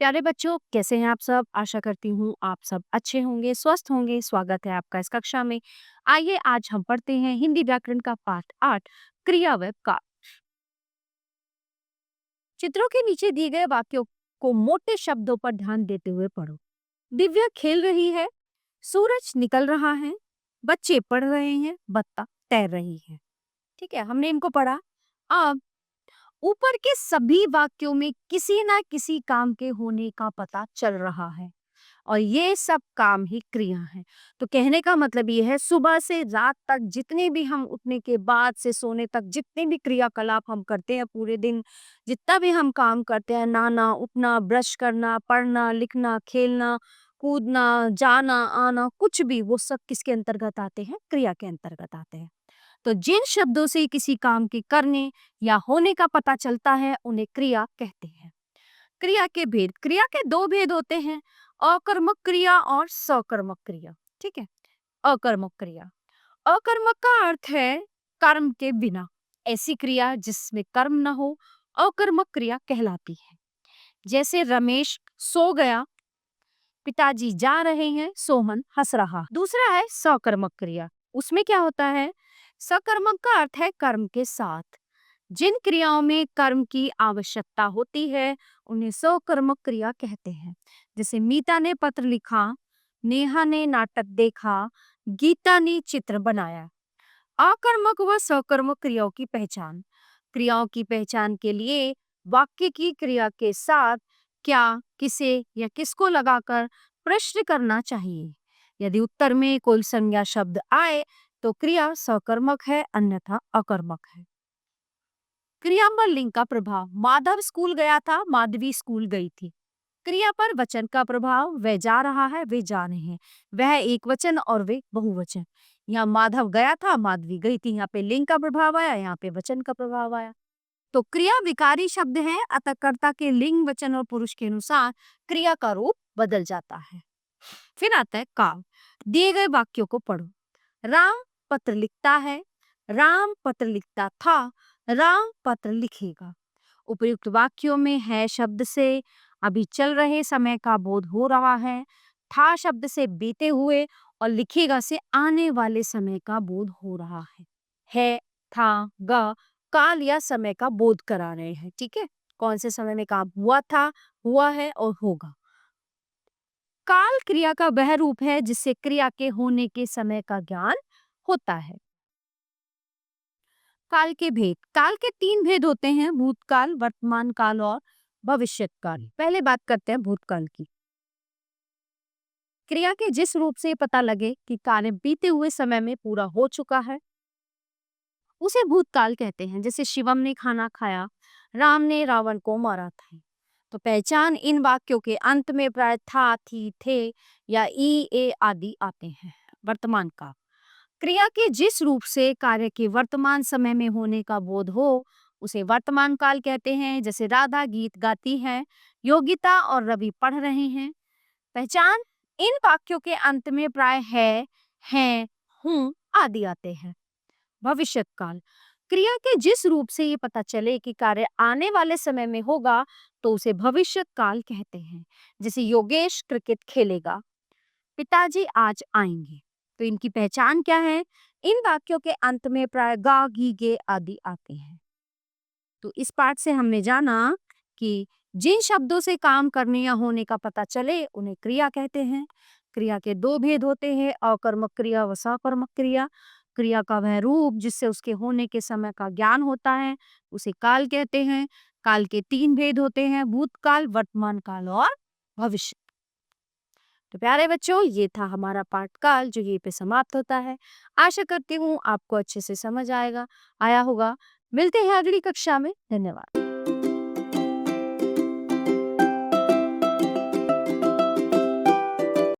प्यारे बच्चों, कैसे हैं आप सब? आशा करती हूँ आप सब अच्छे होंगे, स्वस्थ होंगे। स्वागत है आपका इस कक्षा में। आइए आज हम पढ़ते हैं हिंदी व्याकरण का पाठ 8 क्रिया व काल। चित्रों के नीचे दिए गए वाक्यों को मोटे शब्दों पर ध्यान देते हुए पढ़ो। दिव्या खेल रही है, सूरज निकल रहा है, बच्चे पढ़ रहे हैं, बत्ता तैर रही है। ठीक है, हमने इनको पढ़ा। अब ऊपर के सभी वाक्यों में किसी ना किसी काम के होने का पता चल रहा है और ये सब काम ही क्रिया है। तो कहने का मतलब ये है, सुबह से रात तक जितने भी हम उठने के बाद से सोने तक जितने भी क्रियाकलाप हम करते हैं पूरे दिन, जितना भी हम काम करते हैं, नहाना, उठना, ब्रश करना, पढ़ना, लिखना, खेलना, कूदना, जाना, आना, कुछ भी, वो सब किसके अंतर्गत आते हैं? क्रिया के अंतर्गत आते हैं। तो जिन शब्दों से किसी काम के करने या होने का पता चलता है उन्हें क्रिया कहते हैं। क्रिया के भेद, क्रिया के दो भेद होते हैं, अकर्मक क्रिया और सकर्मक क्रिया। ठीक है, अकर्मक क्रिया, अकर्मक का अर्थ है कर्म के बिना, ऐसी क्रिया जिसमें कर्म न हो अकर्मक क्रिया कहलाती है। जैसे रमेश सो गया, पिताजी जा रहे हैं, सोहन हंस रहा। दूसरा है सकर्मक क्रिया, उसमें क्या होता है? सकर्मक का अर्थ है कर्म के साथ। जिन क्रियाओं में कर्म की आवश्यकता होती है उन्हें सकर्मक क्रिया कहते हैं। जैसे मीता ने पत्र लिखा, नेहा ने नाटक देखा, गीता ने चित्र बनाया। आकर्मक व सकर्मक क्रियाओं की पहचान, क्रियाओं की पहचान के लिए वाक्य की क्रिया के साथ क्या, किसे या किसको लगाकर प्रश्न करना चाहिए। यदि उत्तर में कोई संज्ञा शब्द आए तो क्रिया सकर्मक है, अन्यथा अकर्मक है। क्रिया पर लिंग का प्रभाव, माधव स्कूल गया था, माधवी स्कूल गई थी। क्रिया पर वचन का प्रभाव, वह जा रहा है, वे जा रहे हैं, वह एक वचन और वे बहुवचन। यहाँ माधव गया था, माधवी गई थी, यहाँ पे लिंग का प्रभाव आया, यहाँ पे वचन का प्रभाव आया। तो क्रिया विकारी शब्द है, अतः कर्ता के लिंग, वचन और पुरुष के अनुसार क्रिया का रूप बदल जाता है। फिर आता है काल। दिए गए वाक्यों को पढ़ो। राम पत्र लिखता है, राम पत्र लिखता था, राम पत्र लिखेगा। उपयुक्त वाक्यों में है शब्द से अभी चल रहे समय का बोध हो रहा है, था शब्द से बीते हुए और लिखेगा से आने वाले समय का बोध हो रहा है, था, ग काल या समय का बोध करा रहे हैं। ठीक है, कौन से समय में काम हुआ था, हुआ है और होगा। काल क्रिया का वह रूप है जिससे क्रिया के होने के समय का ज्ञान होता है। काल के भेद, काल के तीन भेद होते हैं, भूतकाल, वर्तमान काल और भविष्यत काल। पहले बात करते हैं भूतकाल की। क्रिया के जिस रूप से पता लगे कि कार्य बीते हुए समय में पूरा हो चुका है उसे भूतकाल कहते हैं। जैसे शिवम ने खाना खाया, राम ने रावण को मारा था। तो पहचान, इन वाक्यों के अंत में प्राय था, थी, थे या ई, ए आदि आते हैं। वर्तमान काल, क्रिया के जिस रूप से कार्य के वर्तमान समय में होने का बोध हो उसे वर्तमान काल कहते हैं। जैसे राधा गीत गाती है, योगिता और रवि पढ़ रहे हैं। पहचान, इन वाक्यों के अंत में प्राय है, हूं आदि आते हैं। भविष्यत काल, क्रिया के जिस रूप से ये पता चले कि कार्य आने वाले समय में होगा तो उसे भविष्यत काल कहते हैं। जैसे योगेश क्रिकेट खेलेगा, पिताजी आज आएंगे। तो इनकी पहचान क्या है? इन वाक्यों के अंत में प्राय गा, गी, गे आदि आते हैं। तो इस पाठ से हमने जाना कि जिन शब्दों से काम करने या होने का पता चले उन्हें क्रिया कहते हैं। क्रिया के दो भेद होते हैं, अकर्मक क्रिया व सकर्मक क्रिया। क्रिया का वह रूप जिससे उसके होने के समय का ज्ञान होता है उसे काल कहते हैं। काल के तीन भेद होते हैं, भूतकाल, वर्तमान काल और भविष्य। तो प्यारे बच्चों, ये था हमारा पाठ काल जो यहीं पे समाप्त होता है। आशा करती हूँ आपको अच्छे से समझ आया होगा। मिलते हैं अगली कक्षा में। धन्यवाद।